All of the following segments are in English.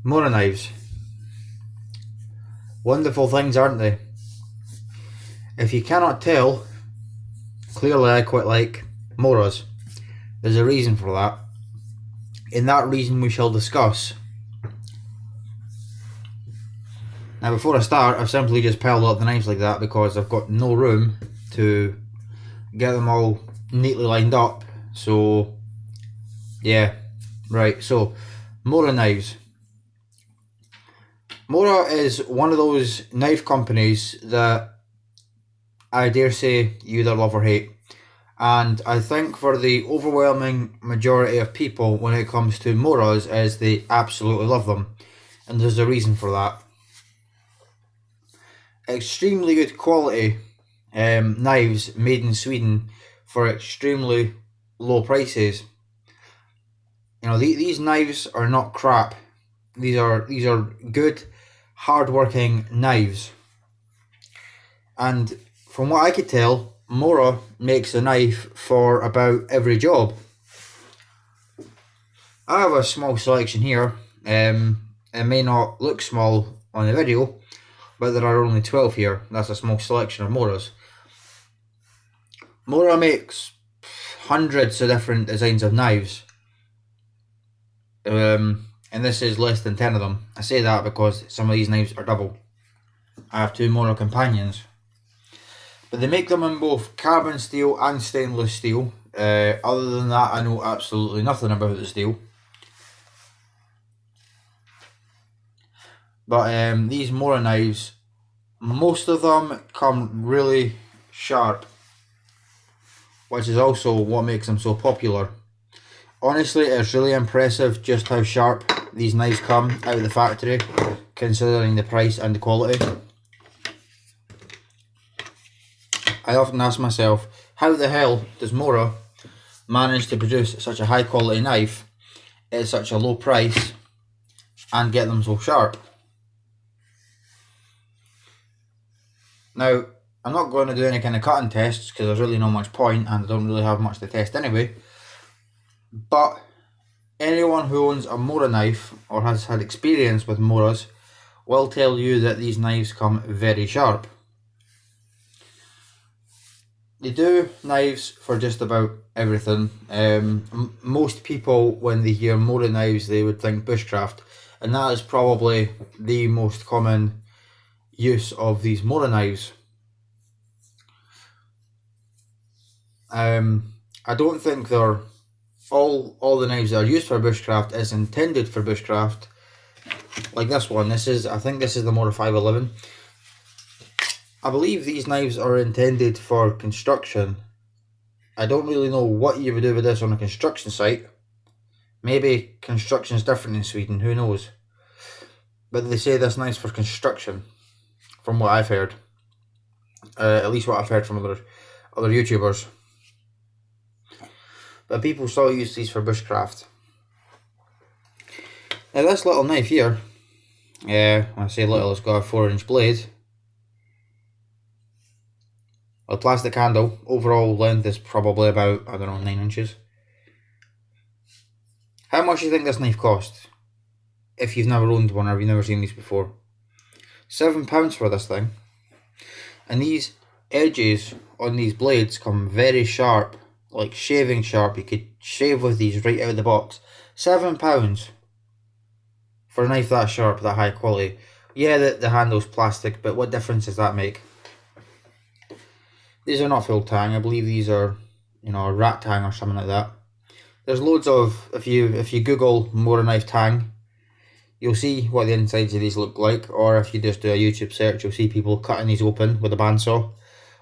MoraKnives. Wonderful things, aren't they? If you cannot tell, clearly I quite like Moras. There's a reason for that. In that reason we shall discuss. Now before I start, I've simply just piled up the knives like that because I've got no room to get them all neatly lined up. So yeah, right, so MoraKnives. Mora is one of those knife companies that I dare say you either love or hate. And I think for the overwhelming majority of people when it comes to Moras is they absolutely love them. And there's a reason for that. Extremely good quality knives made in Sweden for extremely low prices. You know, these knives are not crap. These are good, hard-working knives. And from what I could tell, Mora makes a knife for about every job. I have a small selection here. It may not look small on the video, but there are only 12 here. That's a small selection of Moras. Mora makes hundreds of different designs of knives. And this is less than 10 of them. I say that because some of these knives are double. I have two Mora companions. But they make them in both carbon steel and stainless steel. Other than that, I know absolutely nothing about the steel. But these Mora knives, most of them come really sharp, which is also what makes them so popular. Honestly, it's really impressive just how sharp these knives come out of the factory, considering the price and the quality. I often ask myself, how the hell does Mora manage to produce such a high quality knife at such a low price and get them so sharp? Now, I'm not going to do any kind of cutting tests because there's really not much point and I don't really have much to test anyway. But anyone who owns a Mora knife or has had experience with Moras will tell you that these knives come very sharp. They do knives for just about everything. Most people, when they hear Mora knives, they would think bushcraft, and that is probably the most common use of these Mora knives. I don't think they're all the knives that are used for bushcraft is intended for bushcraft. Like this one, I think this is the Mora 511. I believe these knives are intended for construction. I don't really know what you would do with this on a construction site. Maybe construction is different in Sweden, who knows. But they say this knife's for construction, from what I've heard. At least what I've heard from other YouTubers. But people still use these for bushcraft. Now this little knife here, when I say little, it's got a 4-inch blade. A plastic handle. Overall length is probably about, I don't know, 9 inches. How much do you think this knife costs? If you've never owned one or you've never seen these before. £7 for this thing. And these edges on these blades come very sharp. Like shaving sharp. You could shave with these right out of the box. £7 for a knife that sharp, that high quality. Yeah, the handle's plastic, but what difference does that make? These are not full tang. I believe these are, you know, a rat tang or something like that. There's loads of, if you Google Mora knife tang, you'll see what the insides of these look like. Or if you just do a YouTube search, you'll see people cutting these open with a bandsaw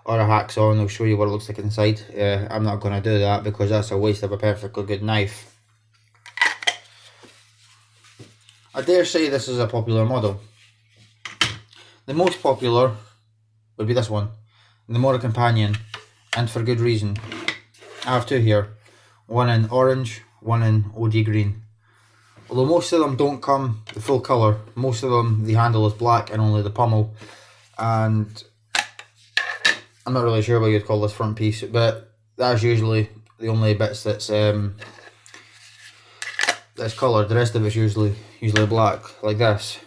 or a hacksaw, and they'll show you what it looks like inside. I'm not going to do that because that's a waste of a perfectly good knife. I dare say this is a popular model. The most popular would be this one, the Mora Companion, and for good reason. I have two here, one in orange, one in OD green. Although most of them don't come the full colour, most of them the handle is black and only the pommel, and I'm not really sure what you'd call this front piece, but that's usually the only bits that's that's coloured. The rest of it's usually black, like this.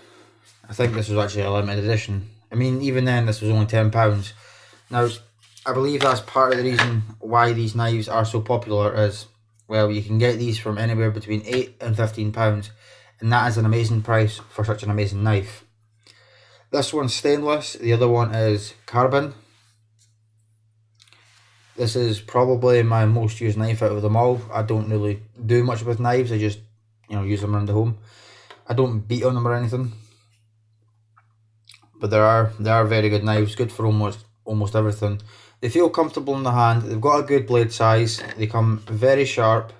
I think this was actually a limited edition. I mean, even then, this was only £10. Now, I believe that's part of the reason why these knives are so popular is, well, you can get these from anywhere between £8 and £15, and that is an amazing price for such an amazing knife. This one's stainless, the other one is carbon. This is probably my most used knife out of them all. I don't really do much with knives, I just, use them around the home. I don't beat on them or anything. But they are very good knives, good for almost everything. They feel comfortable in the hand, they've got a good blade size, they come very sharp.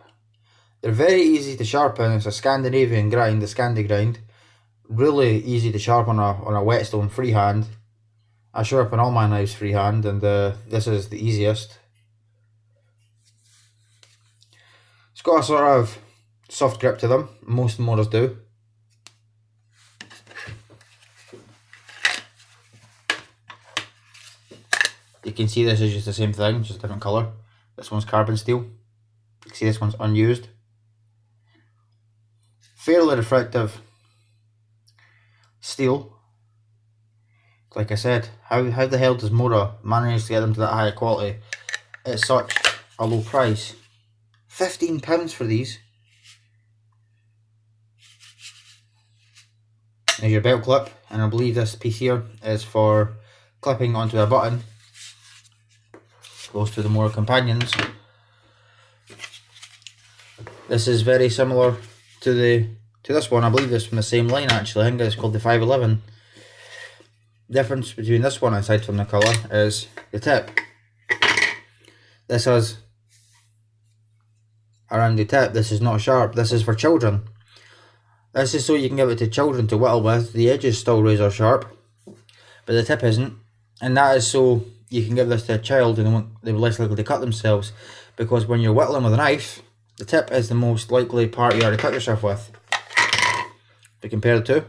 They're very easy to sharpen. It's a Scandinavian grind, the Scandi grind. Really easy to sharpen on a whetstone freehand. I sharpen all my knives freehand, and this is the easiest. It's got a sort of soft grip to them, most Moras do. You can see this is just the same thing, just a different colour. This one's carbon steel. You can see this one's unused. Fairly reflective steel. Like I said, how the hell does Mora manage to get them to that high quality at such a low price? £15 for these. There's your belt clip, and I believe this piece here is for clipping onto a button. Goes to the Mora companions. This is very similar to this one. I believe it's from the same line actually. I think it's called the 511. Difference between this one, aside from the colour, is the tip. This has a rounded tip. This is not sharp. This is for children. This is so you can give it to children to whittle with. The edge is still razor sharp, but the tip isn't. And that is so you can give this to a child and they're less likely to cut themselves, because when you're whittling with a knife, the tip is the most likely part you are to cut yourself with. If you compare the two.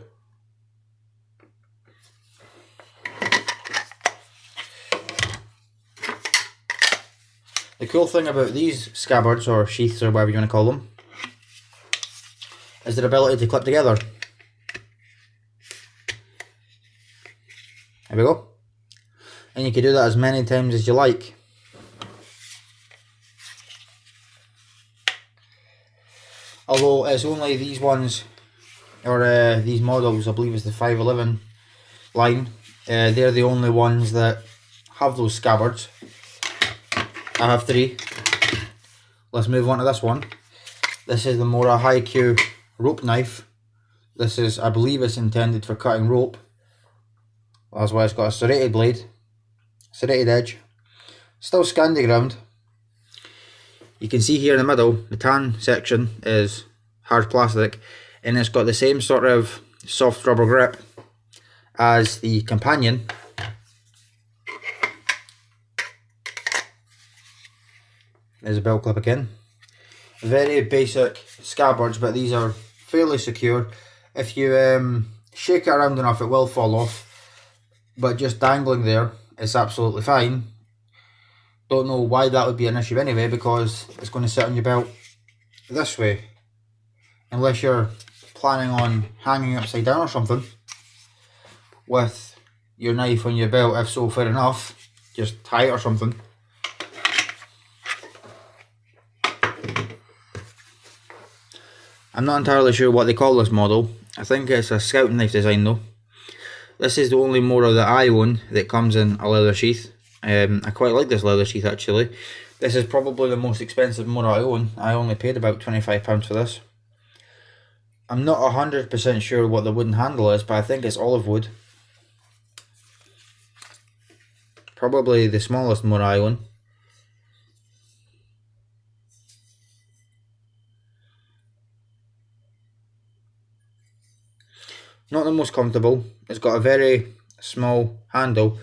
The cool thing about these scabbards, or sheaths, or whatever you want to call them, is their ability to clip together. There we go. And you can do that as many times as you like. Although it's only these ones, or these models, I believe it's the 511 line, they're the only ones that have those scabbards. I have 3. Let's move on to this one. This is the MoraKniv rope knife. This is, I believe it's intended for cutting rope. That's why it's got a serrated blade, serrated edge. Still Scandi ground. You can see here in the middle, the tan section is hard plastic, and it's got the same sort of soft rubber grip as the companion. There's a belt clip again. Very basic scabbards, but these are fairly secure. If you shake it around enough, it will fall off, but just dangling there, it's absolutely fine. Don't know why that would be an issue anyway, because it's going to sit on your belt this way. Unless you're planning on hanging upside down or something with your knife on your belt. If so, fair enough, just tie it or something. I'm not entirely sure what they call this model. I think it's a scouting knife design though. This is the only Mora that I own that comes in a leather sheath. I quite like this leather sheath actually. This is probably the most expensive Mora I own. I only paid about £25 for this. I'm not 100% sure what the wooden handle is, but I think it's olive wood. Probably the smallest Mora I own. Not the most comfortable. It's got a very small handle.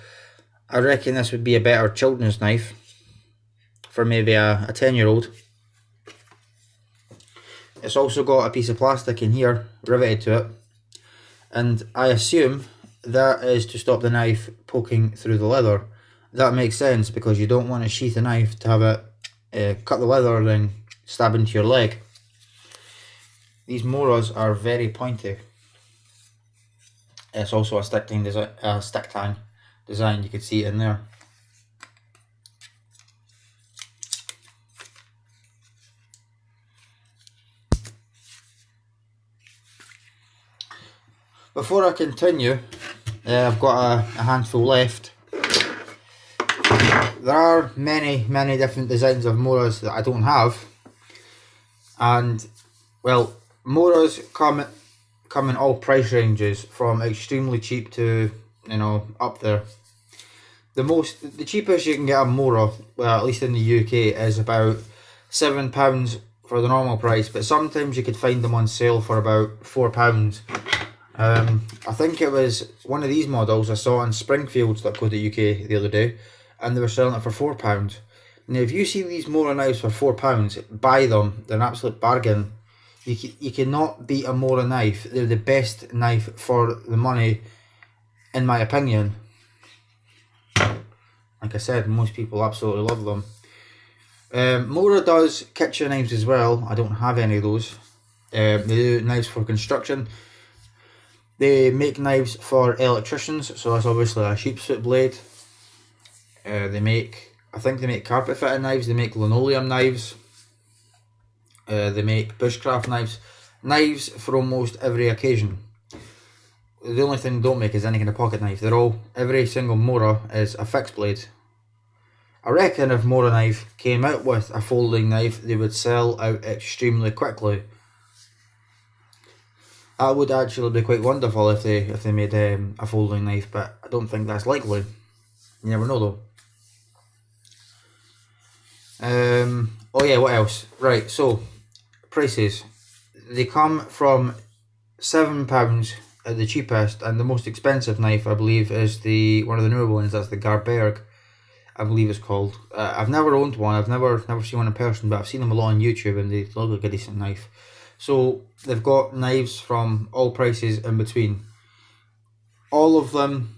I reckon this would be a better children's knife for maybe a 10-year-old. It's also got a piece of plastic in here riveted to it, and I assume that is to stop the knife poking through the leather. That makes sense, because you don't want to sheath a knife to have it cut the leather and then stab into your leg. These Moras are very pointy. It's also a stick tang design. You can see it in there. Before I continue, I've got a handful left. There are many different designs of Moras that I don't have, and well, Moras come in all price ranges, from extremely cheap to, you know, up there. The cheapest you can get a Mora, well, at least in the UK, is about £7 for the normal price, but sometimes you could find them on sale for about £4. I think it was one of these models I saw on Springfields.co.uk the other day, and they were selling it for £4. Now, if you see these MoraKnives for £4, buy them. They're an absolute bargain. You cannot beat a MoraKniv. They're the best knife for the money, in my opinion. Like I said, most people absolutely love them. Mora does kitchen knives as well. I don't have any of those. They do knives for construction. They make knives for electricians, so that's obviously a sheepsfoot blade. I think they make carpet fitting knives. They make linoleum knives. They make bushcraft knives for almost every occasion. The only thing they don't make is any kind of pocket knife. Every single Mora is a fixed blade. I reckon if MoraKniv came out with a folding knife, they would sell out extremely quickly. That would actually be quite wonderful if they made a folding knife, but I don't think that's likely. You never know though. Oh yeah, what else? Right, so prices. They come from £7 at the cheapest, and the most expensive knife, I believe, is one of the newer ones. That's the Garberg, I believe it's called. I've never owned one. I've never seen one in person, but I've seen them a lot on YouTube, and they look like a decent knife. So they've got knives from all prices in between. All of them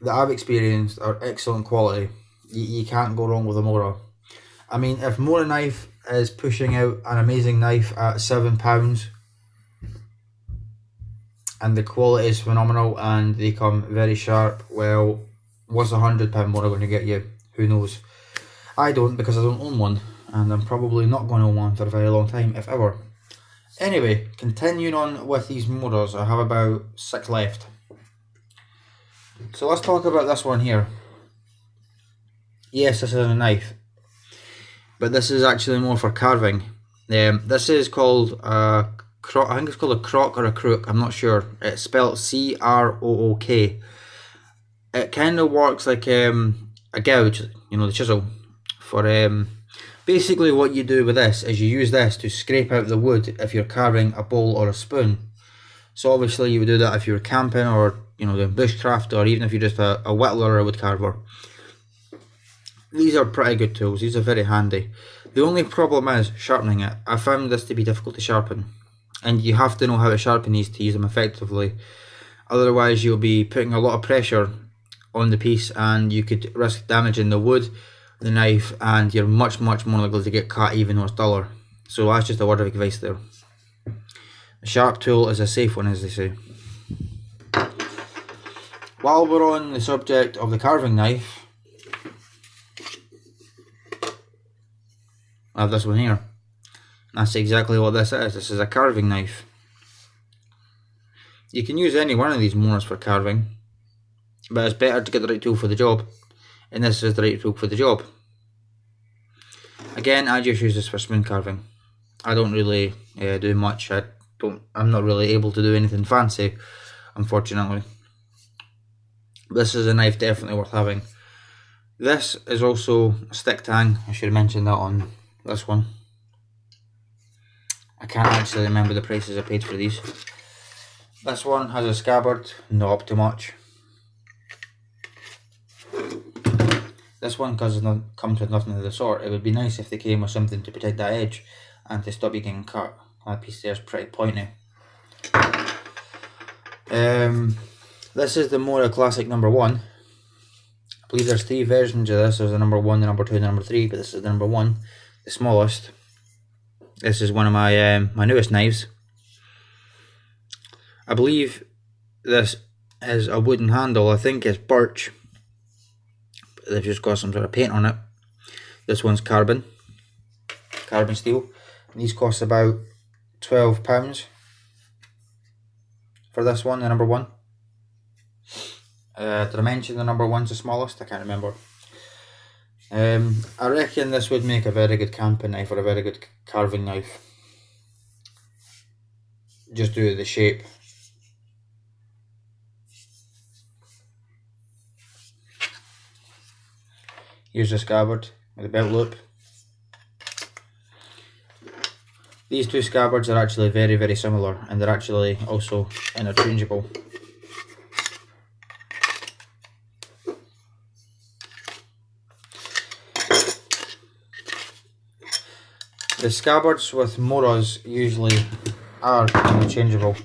that I've experienced are excellent quality. You can't go wrong with a Mora. I mean, if MoraKniv is pushing out an amazing knife at £7, and the quality is phenomenal, and they come very sharp, well, what's £100 Mora going to get you? Who knows? I don't, because I don't own one, and I'm probably not going to own one for a very long time, if ever. Anyway, continuing on with these Moras, I have about 6 left. So let's talk about this one here. Yes, this is a knife, but this is actually more for carving. This is called a crook. I think it's called a crock or a crook. I'm not sure. It's spelled C-R-O-O-K. It kind of works like a gouge, you know, the chisel. For basically, what you do with this is you use this to scrape out the wood if you're carving a bowl or a spoon. So obviously, you would do that if you're camping, or, you know, doing bushcraft, or even if you're just a whittler or a wood carver. These are pretty good tools. These are very handy. The only problem is sharpening it. I found this to be difficult to sharpen, and you have to know how to sharpen these to use them effectively. Otherwise, you'll be putting a lot of pressure on the piece, and you could risk damaging the wood, the knife, and you're much more likely to get cut even though it's duller. So that's just a word of advice there. A sharp tool is a safe one, as they say. While we're on the subject of the carving knife, I have this one here. That's exactly what this is. This is a carving knife. You can use any one of these Moras for carving, but it's better to get the right tool for the job, and this is the right tool for the job. Again, I just use this for spoon carving. I don't really do much. I'm not really able to do anything fancy, unfortunately. This is a knife definitely worth having. This is also a stick tang. I should have mentioned that on this one. I can't actually remember the prices I paid for these. This one has a scabbard, not up to much. This one comes with nothing of the sort. It would be nice if they came with something to protect that edge and to stop you getting cut. That piece there is pretty pointy. This is the Mora Classic number 1. I believe there's 3 versions of this. There's the number 1, the number 2, and the number 3, but this is the number 1, the smallest. This is one of my my newest knives. I believe this is a wooden handle. I think it's birch. They've just got some sort of paint on it. This one's carbon steel. And these cost about £12 for this one, the number one. Did I mention the number one's the smallest? I can't remember. I reckon this would make a very good camping knife or a very good carving knife. Just due to the shape. Here's the scabbard with a belt loop. These two scabbards are actually very, very similar, and they're actually also interchangeable. The scabbards with Moras usually are interchangeable.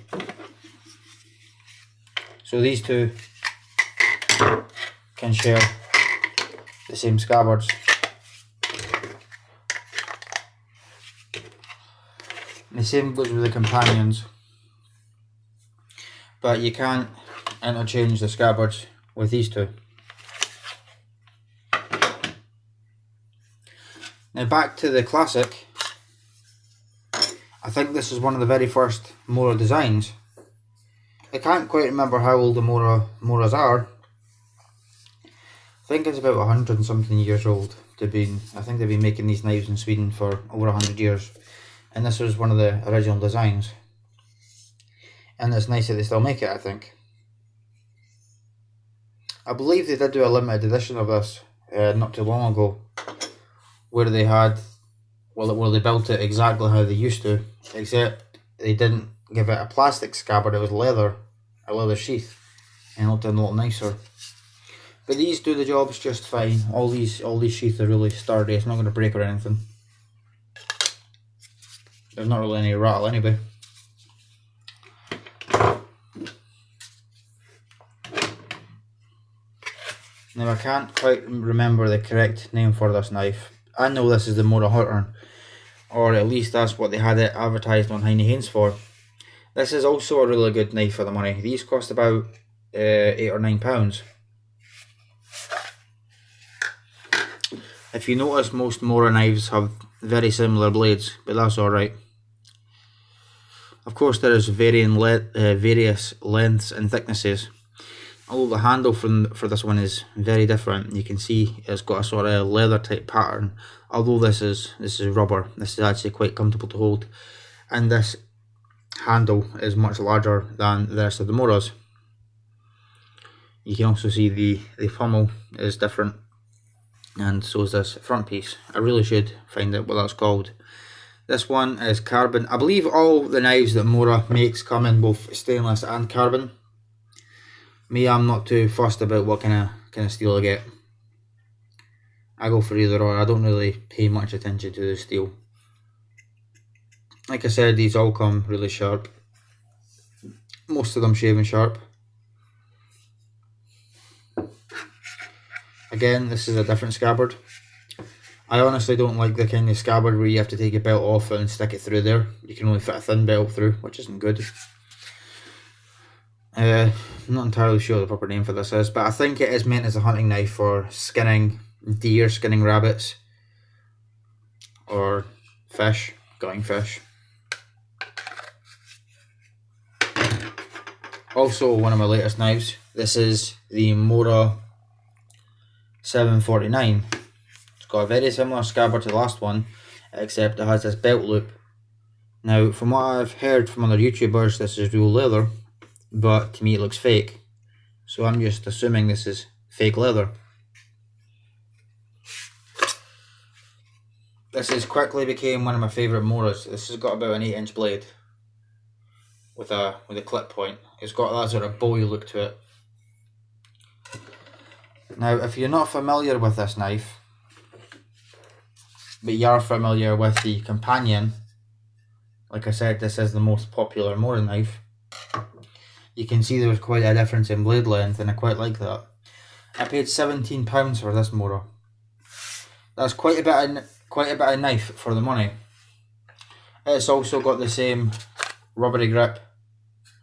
So these two can share the same scabbards. And the same goes with the companions. But you can't interchange the scabbards with these two. Now back to the classic. I think this is one of the very first Mora designs. I can't quite remember how old the Moras are. I think it's about 100 and something years old. I think they've been making these knives in Sweden for over 100 years. And this was one of the original designs. And it's nice that they still make it, I think. I believe they did do a limited edition of this not too long ago, where they had, well, they built it exactly how they used to, except they didn't give it a plastic scabbard. It was leather, a leather sheath, and it looked a lot nicer. But these do the jobs just fine. All these sheaths are really sturdy. It's not going to break or anything. There's not really any rattle anyway. Now I can't quite remember the correct name for this knife. I know this is the Mora Hawthorne, or at least that's what they had it advertised on Heine Haynes for. This is also a really good knife for the money. These cost about £8 or £9. If you notice, most Mora knives have very similar blades, but that's alright. Of course, there is various lengths and thicknesses. Although the handle for this one is very different. You can see it's got a sort of leather type pattern. Although this is rubber, this is actually quite comfortable to hold. And this handle is much larger than the rest of the Moras. You can also see the pommel is different, and so is this front piece. I really should find out what that's called. This one is carbon. I believe all the knives that Mora makes come in both stainless and carbon. Me, I'm not too fussed about what kind of steel I get. I go for either or. I don't really pay much attention to the steel. Like I said, these all come really sharp. Most of them shaven sharp. Again, this is a different scabbard. I honestly don't like the kind of scabbard where you have to take your belt off and stick it through there. You can only fit a thin belt through, which isn't good. I'm not entirely sure what the proper name for this is, but I think it is meant as a hunting knife for skinning deer, skinning rabbits, or fish, gutting fish. Also, one of my latest knives. This is the Mora 749. It's got a very similar scabbard to the last one, except it has this belt loop. Now, from what I've heard from other YouTubers, this is real leather, but to me it looks fake. So I'm just assuming this is fake leather. This has quickly became one of my favourite Moras. This has got about an 8-inch blade with a clip point. It's got that sort of bowie look to it. Now, if you're not familiar with this knife, but you are familiar with the companion, like I said, this is the most popular Mora knife. You can see there's quite a difference in blade length, and I quite like that. I paid £17 for this Mora. That's quite a bit of knife for the money. It's also got the same rubbery grip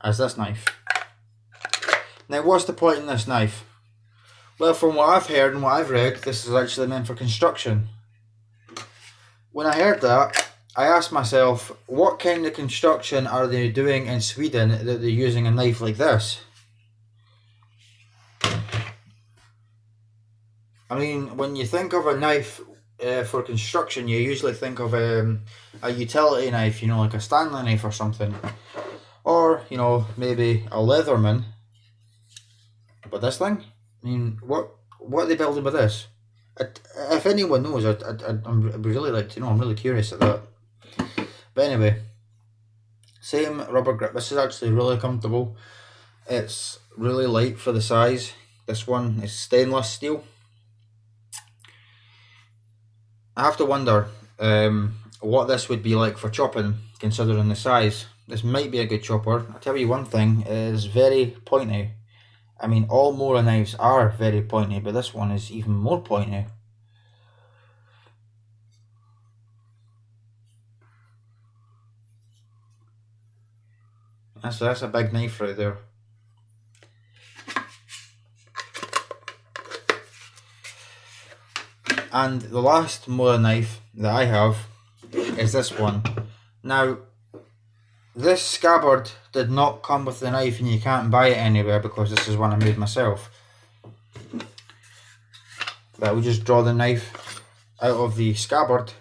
as this knife. Now, what's the point in this knife? Well, from what I've heard and what I've read, this is actually meant for construction. When I heard that, I asked myself, what kind of construction are they doing in Sweden that they're using a knife like this? I mean, when you think of a knife for construction, you usually think of a utility knife, you know, like a Stanley knife or something. Or, you know, maybe a Leatherman. But this thing? I mean, what are they building with this? If anyone knows, I'd really like to know. I'm really curious at that. But anyway, same rubber grip. This is actually really comfortable. It's really light for the size. This one is stainless steel. I have to wonder what this would be like for chopping, considering the size. This might be a good chopper. I'll tell you one thing, it is very pointy. I mean, all MoraKnives are very pointy, but this one is even more pointy. That's a big knife right there. And the last MoraKnife that I have is this one. Now, this scabbard did not come with the knife, and you can't buy it anywhere because this is one I made myself. But we'll just draw the knife out of the scabbard.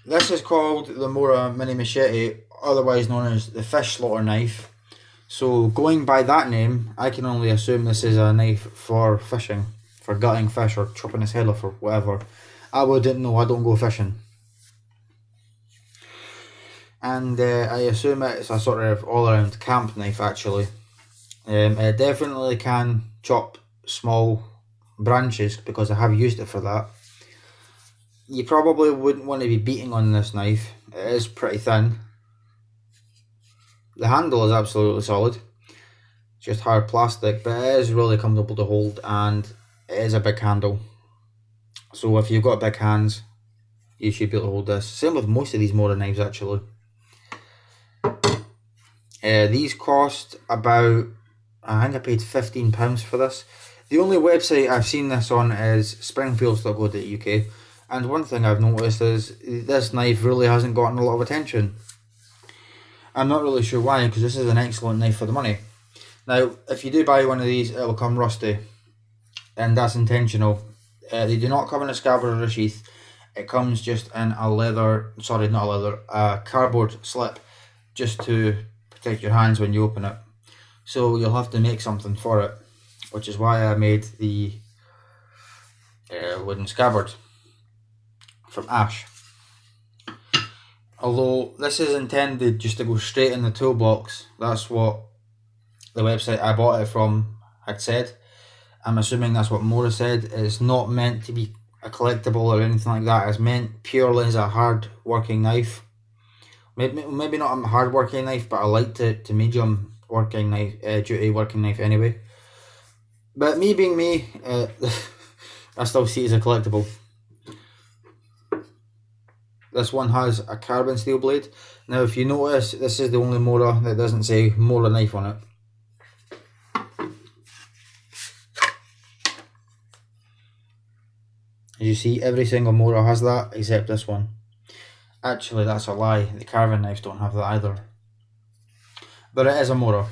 This is called the Mora Mini Machete, otherwise known as the fish slaughter knife. So going by that name, I can only assume this is a knife for fishing, for gutting fish or chopping his head off or whatever. I wouldn't know, I don't go fishing. And I assume it's a sort of all-around camp knife actually. It definitely can chop small branches because I have used it for that. You probably wouldn't want to be beating on this knife. It is pretty thin. The handle is absolutely solid. It's just hard plastic, but it is really comfortable to hold, and it is a big handle. So if you've got big hands, you should be able to hold this. Same with most of these MoraKnives actually. These cost about, I think I paid £15 for this. The only website I've seen this on is springfields.co.uk, and one thing I've noticed is this knife really hasn't gotten a lot of attention. I'm not really sure why, because this is an excellent knife for the money. Now, if you do buy one of these, it will come rusty, and that's intentional. They do not come in a scabbard or a sheath. It comes just in a leather, sorry, not a leather, a cardboard slip, just to protect your hands when you open it. So you'll have to make something for it, which is why I made the wooden scabbard from ash. Although this is intended just to go straight in the toolbox. That's what the website I bought it from had said. I'm assuming that's what Mora said. It's not meant to be a collectible or anything like that. It's meant purely as a hard working knife. Maybe not a hard working knife, but I like to medium working knife, duty working knife anyway. But me being me, I still see it as a collectible. This one has a carbon steel blade. Now if you notice, this is the only Mora that doesn't say MoraKnife on it. As you see, every single Mora has that except this one. Actually, that's a lie. The carving knives don't have that either. But it is a Mora.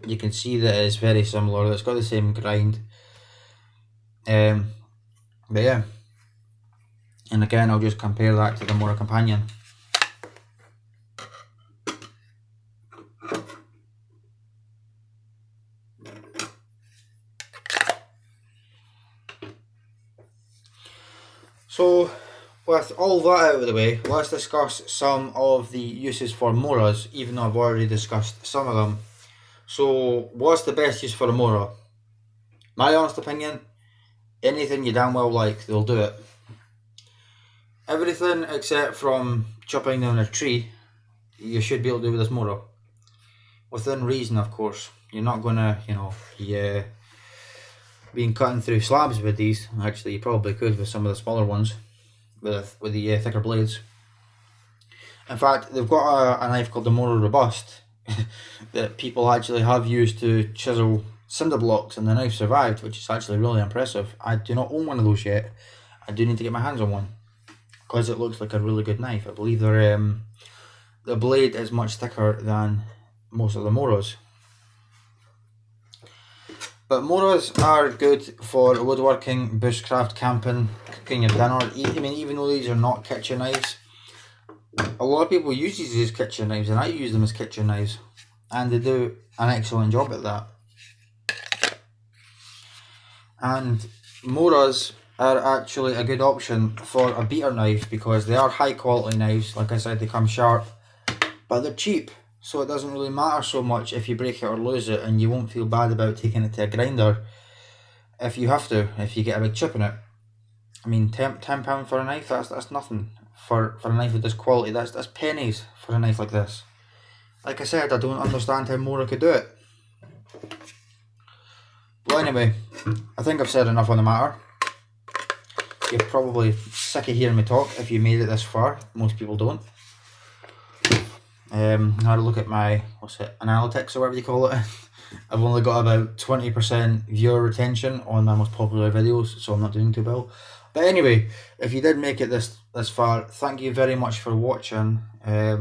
You can see that it's very similar. It's got the same grind. But yeah. And again, I'll just compare that to the Mora Companion. So, with all that out of the way, let's discuss some of the uses for Moras, even though I've already discussed some of them. So, what's the best use for a Mora? My honest opinion, anything you damn well like, they'll do it. Everything except from chopping down a tree, you should be able to do with this Mora. Within reason, of course. You're not gonna, being cutting through slabs with these. Actually, you probably could with some of the smaller ones, with the thicker blades. In fact, they've got a knife called the Mora Robust that people actually have used to chisel cinder blocks, and the knife survived, which is actually really impressive. I do not own one of those yet. I do need to get my hands on one because it looks like a really good knife. I believe the blade is much thicker than most of the Moras. But Moras are good for woodworking, bushcraft, camping, cooking your dinner. I mean, even though these are not kitchen knives, a lot of people use these as kitchen knives, and I use them as kitchen knives, and they do an excellent job at that. And Moras are actually a good option for a beater knife because they are high quality knives. Like I said, they come sharp, but they're cheap, so it doesn't really matter so much if you break it or lose it, and you won't feel bad about taking it to a grinder if you have to, if you get a big chip in it. I mean, £10 for a knife, that's nothing for a knife of this quality. That's pennies for a knife like this. Like I said, I don't understand how Mora could do it. Well, anyway, I think I've said enough on the matter. You're probably sick of hearing me talk if you made it this far. Most people don't. I had a look at my, analytics or whatever you call it. I've only got about 20% viewer retention on my most popular videos, so I'm not doing too well. But anyway, if you did make it this far, thank you very much for watching. I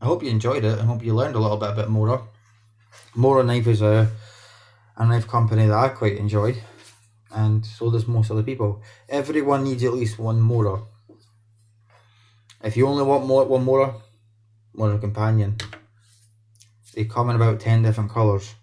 hope you enjoyed it. I hope you learned a little bit about Mora. MoraKniv is a knife company that I quite enjoyed, and so does most other people. Everyone needs at least one Mora. If you only want one Mora Companion. They come in about 10 different colours.